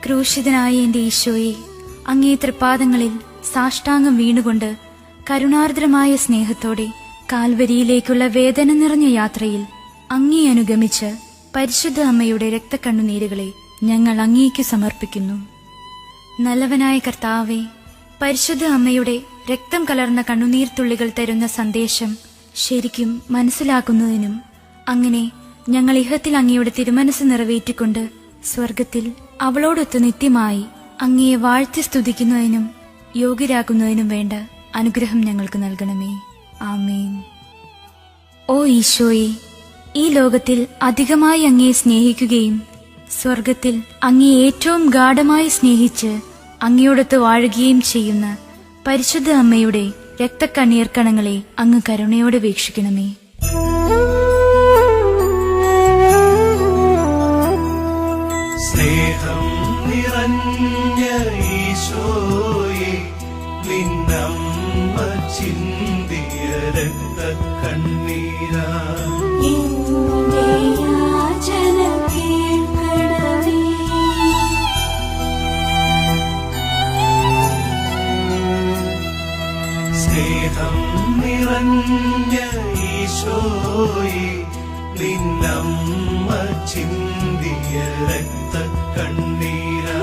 ക്രൂശിതനായ എന്റെ ഈശോയെ, അങ്ങേ തൃപ്പാദങ്ങളിൽ സാഷ്ടാംഗം വീണുകൊണ്ട് കരുണാർദ്രമായ സ്നേഹത്തോടെ കാൽവരിയിലേക്കുള്ള വേദന നിറഞ്ഞ യാത്രയിൽ അങ്ങേ അനുഗമിച്ച് പരിശുദ്ധ അമ്മയുടെ രക്തക്കണ്ണുനീരുകളെ ഞങ്ങൾ അങ്ങേക്ക് സമർപ്പിക്കുന്നു. നല്ലവനായ കർത്താവേ, പരിശുദ്ധ അമ്മയുടെ രക്തം കലർന്ന കണ്ണുനീർത്തുള്ളികൾ തരുന്ന സന്ദേശം ശരിക്കും മനസ്സിലാക്കുന്നതിനും അങ്ങനെ ഞങ്ങൾ ഇഹത്തിൽ അങ്ങയുടെ തിരുമനസ് നിറവേറ്റിക്കൊണ്ട് സ്വർഗത്തിൽ അവളോടൊത്ത് നിത്യമായി അങ്ങയെ വാഴ്ത്തി സ്തുതിക്കുന്നതിനും യോഗ്യരാക്കുന്നതിനും വേണ്ട അനുഗ്രഹം ഞങ്ങൾക്ക് നൽകണമേ. ആമേൻ. ഓ ഈശോയെ, ഈ ലോകത്തിൽ അധികമായി അങ്ങയെ സ്നേഹിക്കുകയും സ്വർഗത്തിൽ അങ്ങയെ ഏറ്റവും ഗാഢമായി സ്നേഹിച്ച് അങ്ങയോടൊത്ത് വാഴുകയും ചെയ്യുന്ന പരിശുദ്ധ അമ്മയുടെ രക്തക്കണ്ണീർക്കണങ്ങളെ അങ്ങ് കരുണയോടെ വീക്ഷിക്കണമേ. സ്നേഹം നിറഞ്ഞ ഈശോയെ, നിന്നമ്മ ചിന്തിയ രക്തക്കണ്ണീരാ സ്നേഹം നിറഞ്ഞ ഈശോയെ, നിന്നമ്മ ചിന്തിയ രക്തക്കണ്ണീരാ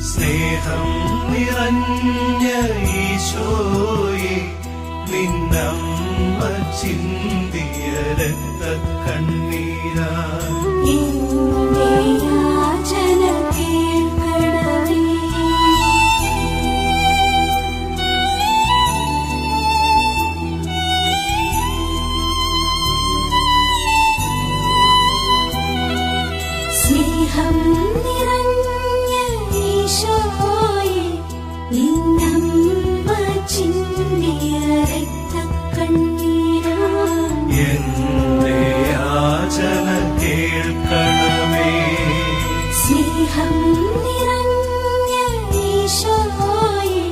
സ്നേഹം നിറഞ്ഞ ഈശോയെ, നിന്നമ്മ ചിന്തിയ രക്തക്കണ്ണീരാ സ്നേഹം നിറഞ്ഞ ഈശോയെ, നിന്നമ്മ ചിന്തിയ രക്തക്കണ്ണീരാ എന്റെ യാചന കേൾക്കണമേ. സ്നേഹം നിറഞ്ഞ ഈശോയെ,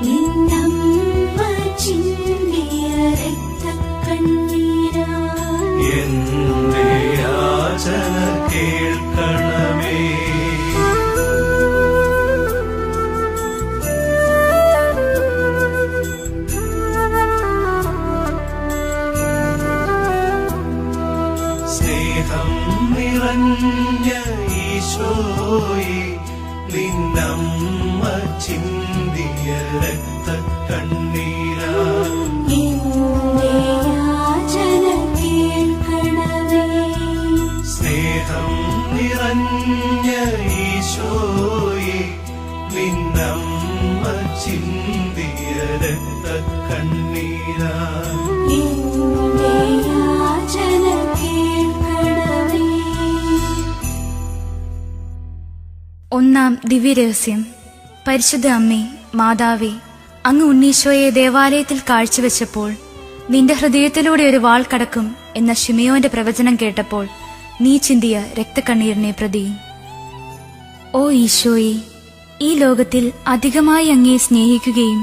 നിന്നമ്മ ചിന്തിയ രക്തക്കണ്ണീരാ എന്റെ യാചന കേൾക്കണമേ. സ്നേഹം നിറഞ്ഞ ഈശോയെ, നിന്നമ്മ ചിന്തിയ രക്തക്കണ്ണീരാ സ്നേഹം നിറഞ്ഞ ഈശോയെ, നിന്നമ്മ ചിന്തിയ രക്തക്കണ്ണീരാ ഒന്നാം ദിവ്യരഹസ്യം. പരിശുദ്ധ അമ്മേ, മാതാവേ, അങ്ങ് ഉണ്ണീശോയെ ദേവാലയത്തിൽ കാഴ്ചവെച്ചപ്പോൾ നിന്റെ ഹൃദയത്തിലൂടെ ഒരു വാൾ കടക്കും എന്ന ശിമയോന്റെ പ്രവചനം കേട്ടപ്പോൾ നീ ചിന്തിയ രക്തക്കണ്ണീരിനെ പ്രതി. ഓ ഈശോയെ, ഈ ലോകത്തിൽ അധികമായി അങ്ങയെ സ്നേഹിക്കുകയും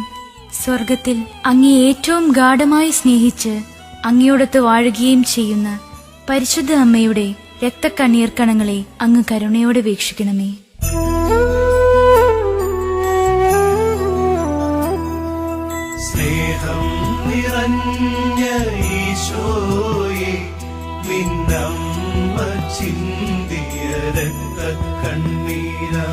സ്വർഗത്തിൽ അങ്ങയെ ഏറ്റവും ഗാഢമായി സ്നേഹിച്ച് അങ്ങയോടൊത്ത് വാഴുകയും ചെയ്യുന്ന പരിശുദ്ധ അമ്മയുടെ രക്തക്കണ്ണീർക്കണങ്ങളെ അങ്ങ് കരുണയോടെ വീക്ഷിക്കണമേ. സ്നേഹം നിറഞ്ഞ ഈശോയെ, നിന്നമ്മ ചിന്തിയ രക്തക്കണ്ണീരാ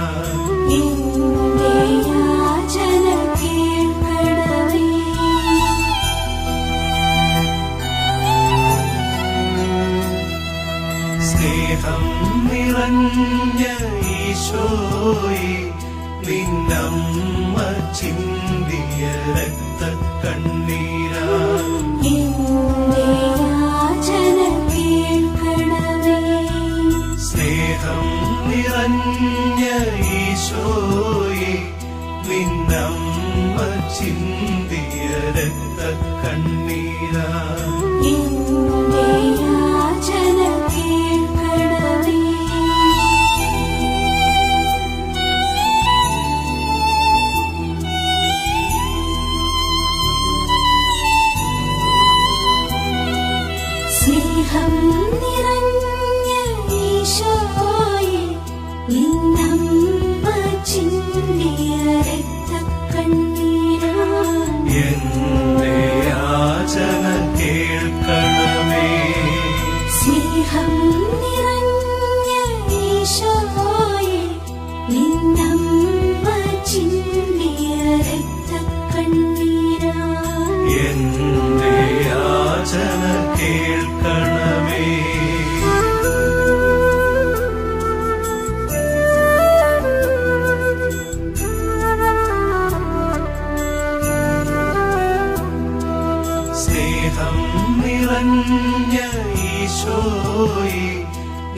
സ്നേഹം നിറഞ്ഞ ഈശോയെ, നിന്നമ്മ ചിന്തിയ രക്തക്കണ്ണീരാ സ്നേഹം നിറഞ്ഞ ഈശോയെ, നിന്നമ്മ ചിന്തിയ രക്തക്കണ്ണീരാ നിറഞ്ഞ ഈശോയെ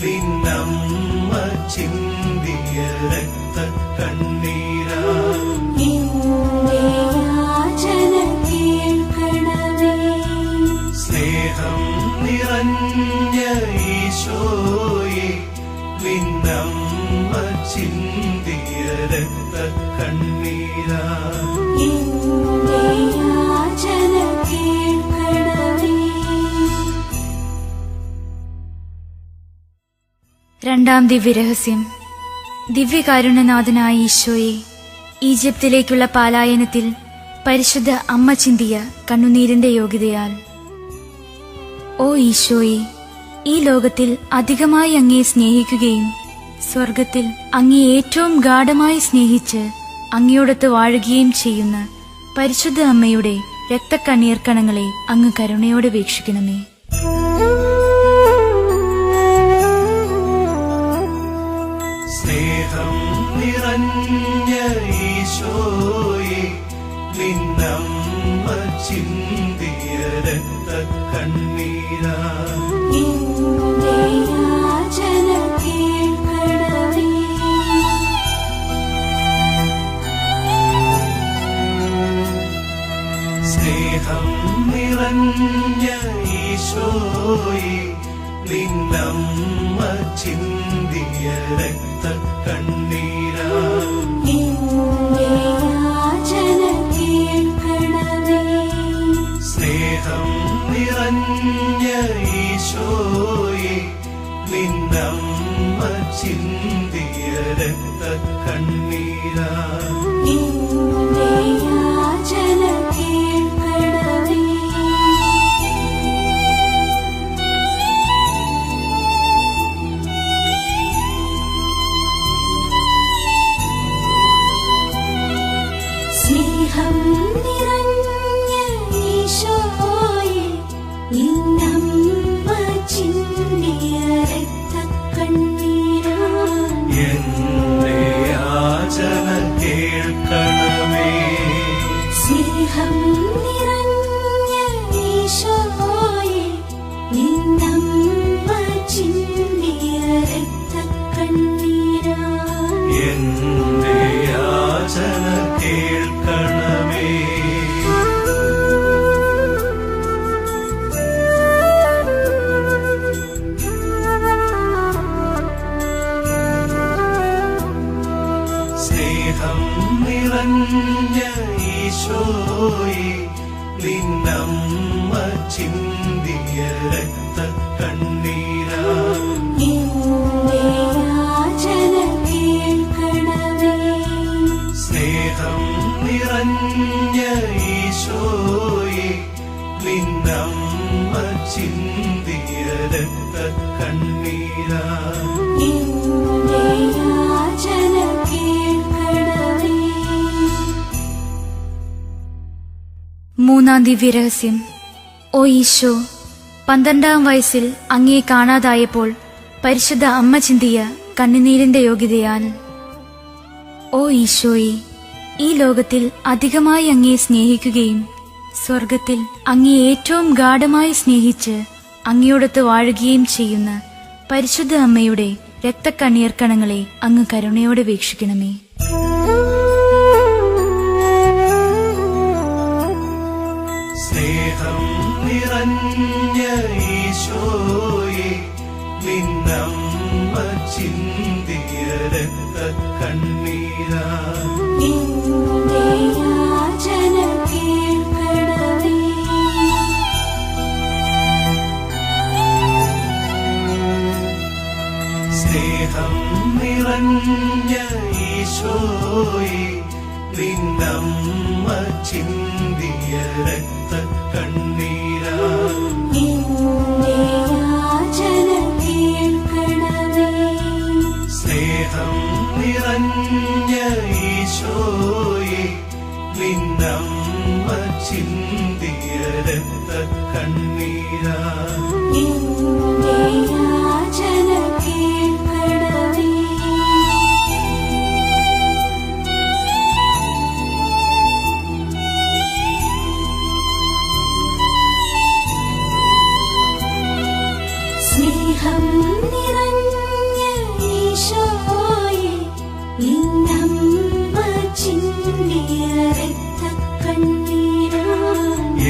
നിന്നമ്മ ചിന്തിയ രക്തക്കണ്ണീരാ എന്റെ യാചന കേൾക്കണമേ. സ്നേഹം നിറഞ്ഞ ഈശോയെ നിന്നമ്മ ചിന്തിയ രക്തക്കണ്ണീരാ എന്റെ യാചന കേൾക്കണമേ. രണ്ടാം ദിവ്യരഹസ്യം. ദിവ്യകാരുണ്യനാഥനായ ഈശോയെ, ഈജിപ്തിലേക്കുള്ള പലായനത്തിൽ പരിശുദ്ധ അമ്മ ചിന്തിയ കണ്ണുനീരിന്റെ യോഗ്യതയാൽ. ഓ ഈശോയെ, ഈ ലോകത്തിൽ അധികമായി അങ്ങയെ സ്നേഹിക്കുകയും സ്വർഗത്തിൽ അങ്ങയെ ഏറ്റവും ഗാഢമായി സ്നേഹിച്ച് അങ്ങയോടൊത്ത് വാഴുകയും ചെയ്യുന്ന പരിശുദ്ധ അമ്മയുടെ രക്തക്കണ്ണീർ കണങ്ങളെ അങ്ങ് കരുണയോടെ വീക്ഷിക്കണമേ. സ്നേഹം നിറഞ്ഞ ഈശോയെ നിന്നമ്മ ചിന്തിയ രക്തക്കണ്ണീരാ എന്റെ യാചന കേൾക്കണമേ. സ്നേഹം നിറഞ്ഞ ഈശോയെ നിന്നമ്മ ചിന്തിയ രക്തക്കണ്ണീരാ എന്റെ യാചന കേൾക്കണമേ. സ്നേഹം നിറഞ്ഞ ഈശോയെ നിന്നമ്മ ചിന്തിയ രക്തക്കണ്ണീരാ എന്റെ യാചന കേൾക്കണമേ. സ്നേഹം നിറഞ്ഞ ഈശോയെ നിന്നമ്മ ചിന്തിയ രക്തക്കണ്ണീരാ എന്റെ യാചന കേൾക്കണമേ. സ്നേഹം നിറഞ്ഞ ഈശോയെ നിന്നമ്മ ചിന്തിയ രക്തക്കണ്ണീരാ എന്റെ യാചന കേൾക്കണമേ. സ്നേഹം നിറഞ്ഞ ഈശോയെ നിന്നമ്മ ചിന്തിയ രക്തക്കണ്ണീരാ എന്റെ യാചന കേൾക്കണമേ. സ്നേഹം നിറഞ്ഞ ഈശോയെ നിന്നമ്മ ചിന്തിയ രക്തക്കണ്ണീരാ എന്റെ യാചന കേൾക്കണമേ. മൂന്നാം ദിവ്യരഹസ്യം. ഓ ഈശോ, 12-ാം വയസ്സിൽ അങ്ങയെ കാണാതായപ്പോൾ പരിശുദ്ധ അമ്മ ചിന്തിയ കണ്ണുനീരിന്റെ യോഗ്യതയാൽ. ഓ ഈശോയെ, ഈ ലോകത്തിൽ അധികമായി അങ്ങയെ സ്നേഹിക്കുകയും സ്വർഗത്തിൽ അങ്ങയെ ഏറ്റവും ഗാഢമായി സ്നേഹിച്ച് അങ്ങയോടൊത്ത് വാഴുകയും ചെയ്യുന്ന പരിശുദ്ധ അമ്മയുടെ രക്തക്കണ്ണീർ കണങ്ങളെ അങ്ങ് കരുണയോടെ വീക്ഷിക്കണമേ. സ്നേഹം നിറഞ്ഞ ഈശോയെ നിന്നമ്മ ചിന്തിയ രക്തക്കണ്ണീരാ എന്റെ യാചന കേൾക്കണമേ. സ്നേഹം നിറഞ്ഞ ഈശോയെ നിന്നമ്മ ചിന്തിയ രക്തക്കണ്ണീരാ എന്റെ യാചന കേൾക്കണമേ. സ്നേഹം നിറഞ്ഞ ഈശോയെ നിന്നമ്മ ചിന്തിയ രക്തക്കണ്ണീരാ എന്റെ യാചന കേൾക്കണമേ. കണ്ണീരാ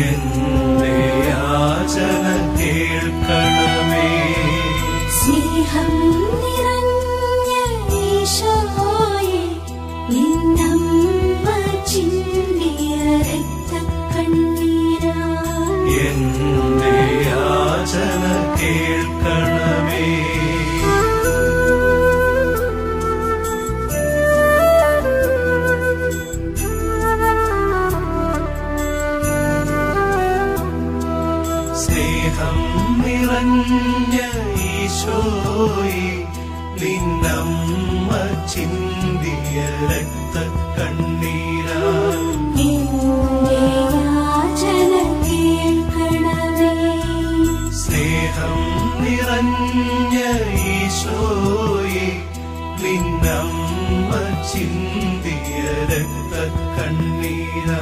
എന്റെ യാചന കേൾക്കണമേ. സ്നേഹം നിറഞ്ഞ ഈശോയെ നിന്നമ്മ ചിന്തിയ രക്തക്കണ്ണീരാ എന്റെ യാചന കേൾക്കണമേ. സ്നേഹം നിറഞ്ഞ ഈശോയെ നിന്നമ്മ ചിന്തിയ രക്തക്കണ്ണീരാ എന്റെ യാചന കേൾക്കണമേ. സ്നേഹം നിറഞ്ഞ ഈശോയെ നിന്നമ്മ ചിന്തിയ രക്തക്കണ്ണീരാ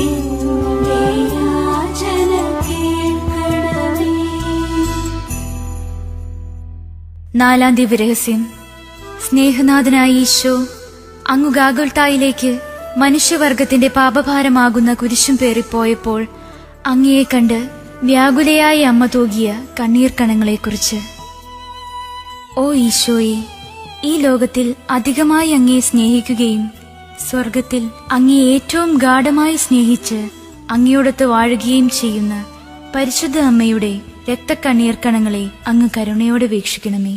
എന്റെ യാചന കേൾക്കണമേ. നാലാം ദിവ്യരഹസ്യം. സ്നേഹനാഥനായ ഈശോ അങ്ങു ഗാഗുൽത്തായിലേക്ക് മനുഷ്യവർഗത്തിന്റെ പാപഭാരമാകുന്ന കുരിശും പേറിപ്പോയപ്പോൾ അങ്ങയെ കണ്ട് വ്യാകുലയായ അമ്മ തൂകിയ കണ്ണീർ കണങ്ങളെക്കുറിച്ച്. ഓ ഈശോയെ, ഈ ലോകത്തിൽ അധികമായി അങ്ങയെ സ്നേഹിക്കുകയും സ്വർഗത്തിൽ അങ്ങയെ ഏറ്റവും ഗാഢമായി സ്നേഹിച്ച് അങ്ങയോടൊത്ത് വാഴുകയും ചെയ്യുന്ന പരിശുദ്ധ അമ്മയുടെ രക്തക്കണ്ണീർ കണങ്ങളെ അങ്ങ് കരുണയോടെ വീക്ഷിക്കണമേ.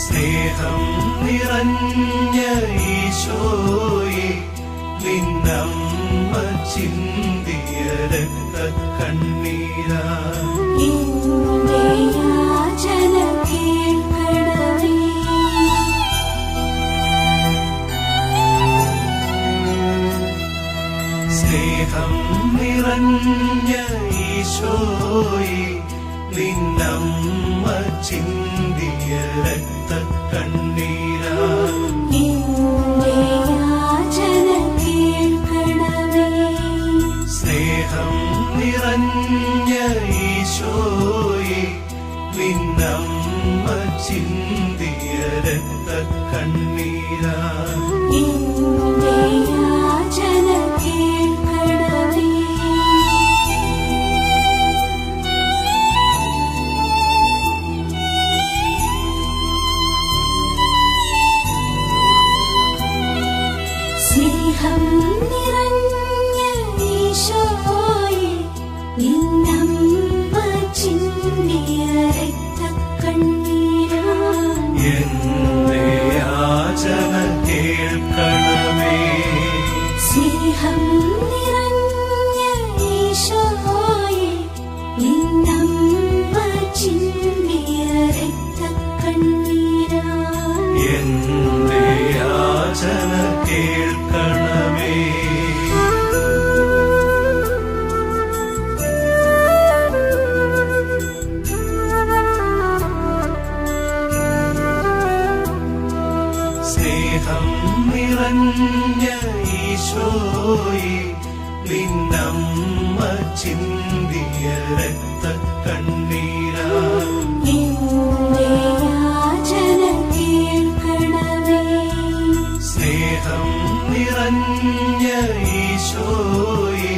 സ്നേഹം നിറഞ്ഞ ഈശോയെ നിന്നമ്മ ചിന്തിയ രക്തക്കണ്ണീരാ എന്റെ യാചന കേൾക്കണമേ. സ്നേഹം നിറഞ്ഞ ഈശോയെ നിന്നമ്മ ചിന്തിയ രക്തക്കണ്ണീരാ എന്റെ യാചന കേൾക്കണമേ. സ്നേഹം നിറഞ്ഞ ഈശോയെ നിന്നമ്മ ചിന്തിയ രക്തക്കണ്ണീരാ എന്റെ യാചന കേൾക്കണമേ. സ്നേഹം നിറഞ്ഞ ഈശോയെ നിന്നമ്മ ചിന്തിയ രക്തക്കണ്ണീരാ എന്റെ യാചന കേൾക്കണമേ. സ്നേഹം നിറഞ്ഞ ഈശോയെ നിന്നമ്മ ചിന്തിയ രക്തക്കണ്ണീരാ എന്റെ യാചന കേൾക്കണമേ. സ്നേഹം നിറഞ്ഞ ഈശോയെ നിന്നമ്മ ചിന്തിയ രക്തക്കണ്ണീരാ എന്റെ യാചന കേൾക്കണമേ. സ്നേഹം നിറഞ്ഞ ഈശോയെ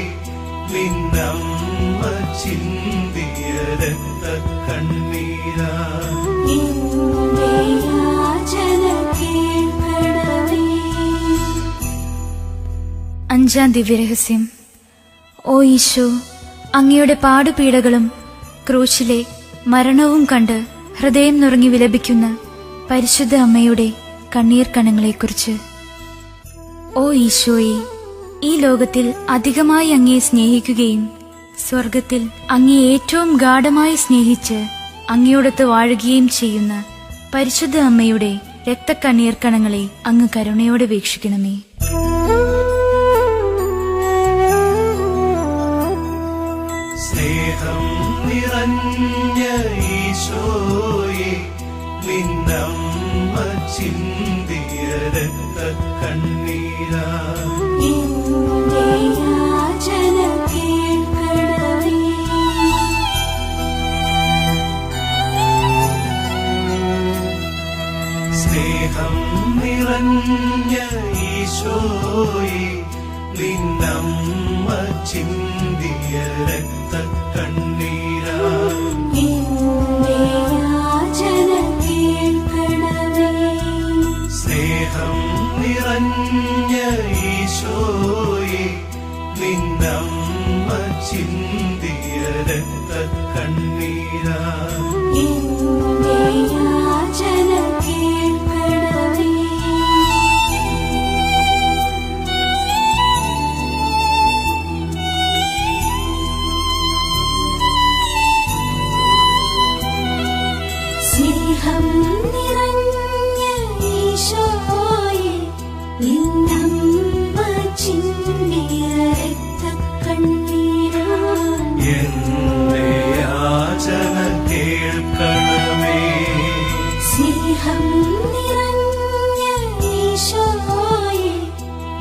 നിന്നമ്മ ചിന്തിയ രക്തക്കണ്ണീരാ എന്റെ യാചന കേൾക്കണമേ. അഞ്ചാം ദിവ്യരഹസ്യം. ഓ ഈശോ, അങ്ങയുടെ പാടുപീഡകളും ക്രൂശിലെ മരണവും കണ്ട് ഹൃദയം നുറുങ്ങി വിലപിക്കുന്ന പരിശുദ്ധ അമ്മയുടെ കണ്ണീർ കണങ്ങളെക്കുറിച്ച്. ഓ ഈശോയെ, ഈ ലോകത്തിൽ അധികമായി അങ്ങയെ സ്നേഹിക്കുകയും സ്വർഗത്തിൽ അങ്ങയെ ഏറ്റവും ഗാഢമായി സ്നേഹിച്ച് അങ്ങയോടൊത്ത് വാഴുകയും ചെയ്യുന്ന പരിശുദ്ധ അമ്മയുടെ രക്തക്കണ്ണീർ കണങ്ങളെ അങ്ങ് കരുണയോടെ വീക്ഷിക്കണമേ. സ്നേഹം നിറഞ്ഞ ഈശോയെ നിന്നമ്മ ചിന്തിയ രക്തക്കണ്ണീരാ എന്റെ യാചന കേൾക്കണമേ. സ്നേഹം നിറഞ്ഞ ഈശോയെ നിന്നമ്മ ചിന്തിയ രക്തക്കണ്ണീരാ എന്റെ യാചന കേൾക്കണമേ. സ്നേഹം നിറഞ്ഞ ഈശോയെ നിന്നമ്മ ചിന്തിയ രക്തക്കണ്ണീരാ എന്റെ യാചന കേൾക്കണമേ. സ്നേഹം നിറഞ്ഞ ഈശോയെ നിന്നമ്മ ചിന്തിയ രക്തക്കണ്ണീരാ എന്റെ യാചന കേൾക്കണമേ. സ്നേഹം നിറഞ്ഞ ഈശോയെ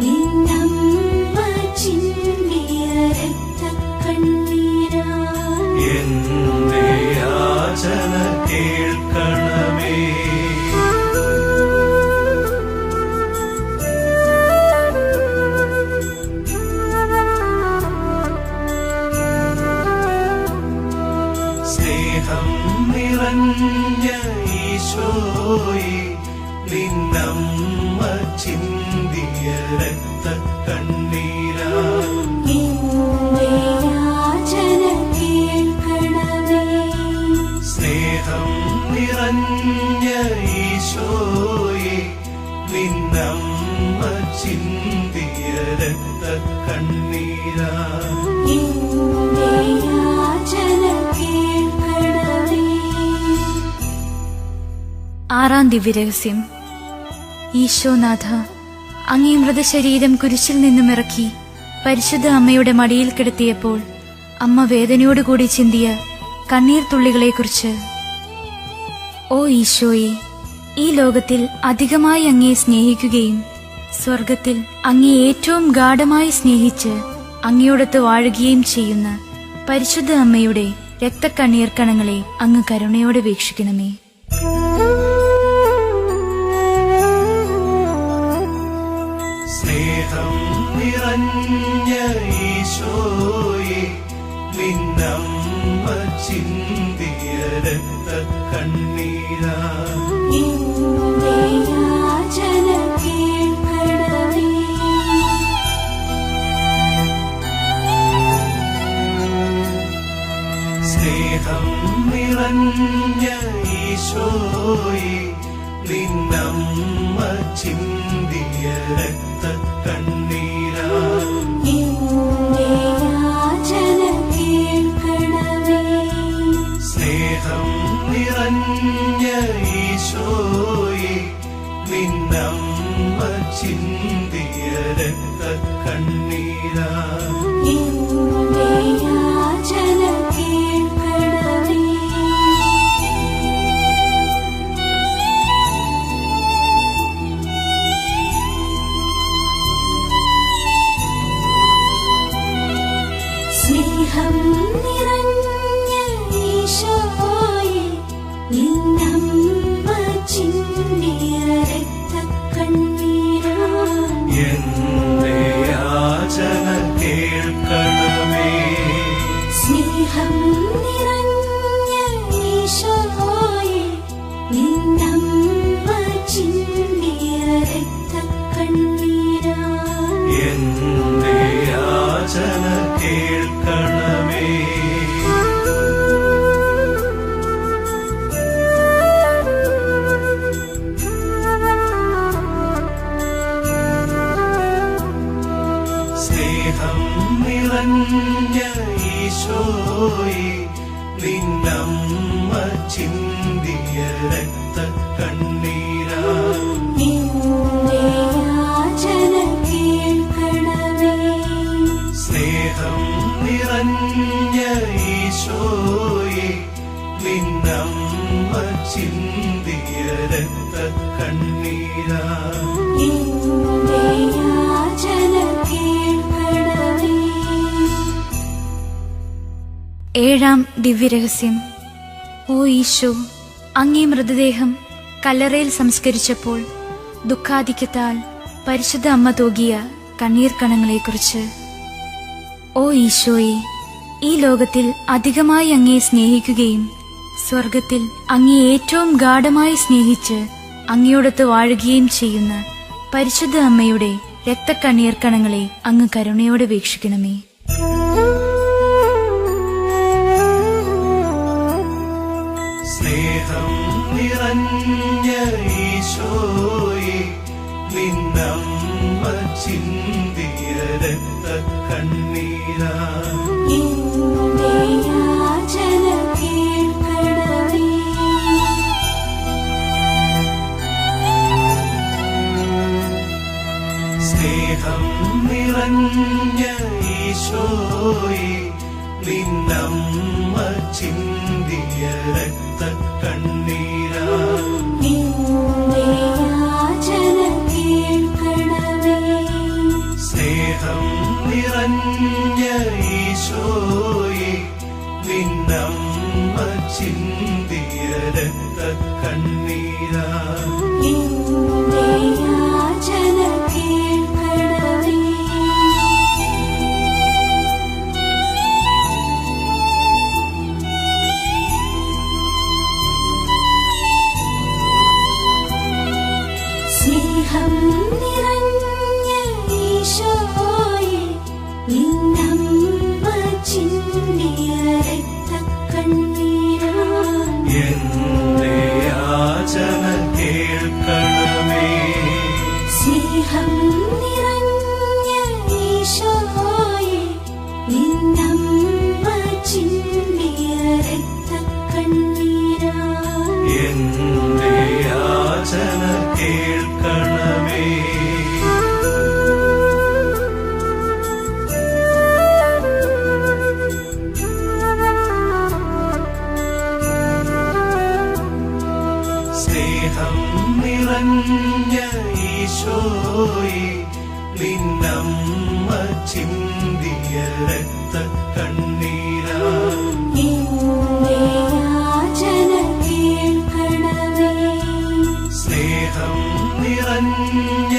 നിന്നമ്മ ചിന്തിയ രക്തക്കണ്ണീരാ എന്റെ യാചന കേൾക്കണമേ. സ്നേഹം നിറഞ്ഞ ഈശോയെ നിന്നമ്മ ചിന്തിയ രക്തക്കണ്ണീരാ എന്റെ യാചന കേൾക്കണമേ. സ്നേഹം നിറഞ്ഞ ഈശോയെ നിന്നമ്മ ചിന്തിയ രക്തക്കണ്ണീരാ എന്റെ യാചന കേൾക്കണമേ. ആറാം ദിവ്യരഹസ്യം. ഈശോനാഥ, അങ്ങേ മൃതശരീരം കുരിശിൽ നിന്നും ഇറക്കി പരിശുദ്ധ അമ്മയുടെ മടിയിൽ കിടത്തിയപ്പോൾ അമ്മ വേദനയോടുകൂടി ചിന്തിയ കണ്ണീർ തുള്ളികളെക്കുറിച്ച്. ഓ ഈശോയെ, ഈ ലോകത്തിൽ അധികമായി അങ്ങയെ സ്നേഹിക്കുകയും സ്വർഗത്തിൽ അങ്ങയെ ഏറ്റവും ഗാഢമായി സ്നേഹിച്ച് അങ്ങയോടൊത്ത് വാഴുകയും ചെയ്യുന്ന പരിശുദ്ധ അമ്മയുടെ രക്തക്കണ്ണീർ കണങ്ങളെ അങ്ങ് കരുണയോടെ വീക്ഷിക്കണമേ. സ്നേഹം നിറഞ്ഞ ഈശോയെ നിന്നമ്മ ചിന്തിയ രക്തക്കണ്ണീരാ എന്റെ യാചന കേൾക്കണമേ. സ്നേഹം നിറഞ്ഞ ഈശോയെ നിന്നമ്മ ചിന്തിയ രക്തക്കണ്ണീരാ എന്റെ യാചന കേൾക്കണമേ. സ്നേഹം നിറഞ്ഞ ഈശോയെ നിന്നമ്മ ചിന്തിയ രക്തക്കണ്ണീരാ എന്റെ യാചന കേൾക്കണമേ. സ്നേഹം നിറഞ്ഞ ഈശോയെ നിന്നമ്മ ചിന്തിയ രക്തക്കണ്ണീരാ എന്റെ യാചന കേൾക്കണമേ. സ്നേഹം നിറഞ്ഞ ഈശോയെ നിന്നമ്മ ചിന്തിയ രക്തക്കണ്ണീരാ എന്റെ യാചന കേൾക്കണമേ. സ്നേഹം നിറഞ്ഞ ഈശോയെ നിന്നമ്മ ചിന്തിയ രക്തക്കണ്ണീരാ എന്റെ യാചന കേൾക്കണമേ. സ്നേഹം നിറഞ്ഞ ഈശോയെ നിന്നമ്മ ചിന്തിയ രക്തക്കണ്ണീരാ എന്റെ യാചന കേൾക്കണമേ. ഏഴാം ദിവ്യരഹസ്യം. ഓ ഈശോ, അങ്ങേ മൃതദേഹം കല്ലറയിൽ സംസ്കരിച്ചപ്പോൾ ദുഃഖാധിക്യത്താൽ പരിശുദ്ധ അമ്മ തൂകിയ കണ്ണീർ കണങ്ങളെക്കുറിച്ച്. ഓ ഈശോയെ, ഈ ലോകത്തിൽ അധികമായി അങ്ങയെ സ്നേഹിക്കുകയും സ്വർഗത്തിൽ അങ്ങയെ ഏറ്റവും ഗാഢമായി സ്നേഹിച്ച് അങ്ങയോടൊത്ത് വാഴുകയും ചെയ്യുന്ന പരിശുദ്ധ അമ്മയുടെ രക്തക്കണ്ണീർ കണങ്ങളെ അങ്ങ് കരുണയോടെ വീക്ഷിക്കണമേ. സ്നേഹം നിറഞ്ഞ ഈശോയെ, നിന്നമ്മ ചിന്തിയ രക്തക്കണ്ണീരാ എന്റെ യാചന കേൾക്കണമേ. സ്നേഹം നിറഞ്ഞ ഈശോയെ, നിന്നമ്മ ചിന്തിയ രക്തക്കണ്ണീരാ എന്റെ യാചന കേൾക്കണമേ. സ്നേഹം നിറഞ്ഞ ഈശോയെ, നിന്നമ്മ ചിന്തിയ രക്തക്കണ്ണീരാ എന്റെ യാചന കേൾക്കണമേ. സ്നേഹം നിറഞ്ഞ ഈശോയെ, നിന്നമ്മ ചിന്തിയ രക്തക്കണ്ണീരാ എന്റെ യാചന കേൾക്കണമേ. സ്നേഹം നിറഞ്ഞ ഈശോയെ, നിന്നമ്മ ചിന്തിയ രക്തക്കണ്ണീരാ എന്റെ യാചന കേൾക്കണമേ. സ്നേഹം നിറഞ്ഞ ഈശോയെ, നിന്നമ്മ ചിന്തിയ രക്തക്കണ്ണീരാ എന്റെ യാചന കേൾക്കണമേ. സ്നേഹം നിറഞ്ഞ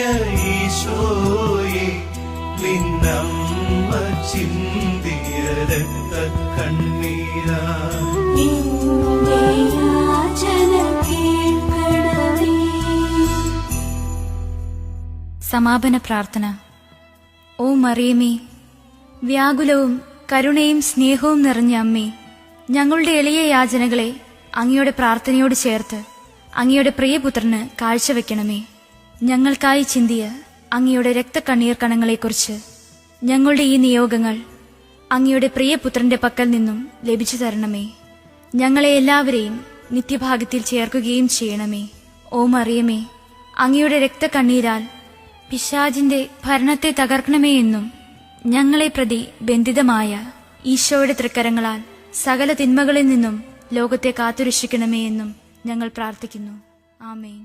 ഈശോയെ, നിന്നമ്മ ചിന്തിയ രക്തക്കണ്ണീരാ എന്റെ യാചന കേൾക്കണമേ. സമാപന പ്രാർത്ഥന. ഓ മറിയമേ, വ്യാകുലവും കരുണയും സ്നേഹവും നിറഞ്ഞ അമ്മേ, ഞങ്ങളുടെ എളിയ യാചനകളെ അങ്ങയുടെ പ്രാർത്ഥനയോട് ചേർത്ത് അങ്ങയുടെ പ്രിയപുത്രന് കാഴ്ചവെക്കണമേ. ഞങ്ങൾക്കായി ചിന്തിയ അങ്ങയുടെ രക്തക്കണ്ണീർ കണങ്ങളെക്കുറിച്ച് ഞങ്ങളുടെ ഈ നിയോഗങ്ങൾ അങ്ങയുടെ പ്രിയപുത്രന്റെ പക്കൽ നിന്നും ലഭിച്ചു തരണമേ. ഞങ്ങളെ എല്ലാവരെയും നിത്യഭാഗ്യത്തിൽ ചേർക്കുകയും ചെയ്യണമേ. ഓ മറിയമേ, അങ്ങയുടെ രക്തക്കണ്ണീരാൽ പിശാചിന്റെ ഭരണത്തെ തകർക്കണമേ എന്നും ഞങ്ങളെ പ്രതി ബന്ധിതമായ ഈശോയുടെ തൃക്കരങ്ങളാൽ സകല തിന്മകളിൽ നിന്നും ലോകത്തെ കാത്തുരക്ഷിക്കണമേ എന്നും ഞങ്ങൾ പ്രാർത്ഥിക്കുന്നു. ആമേൻ.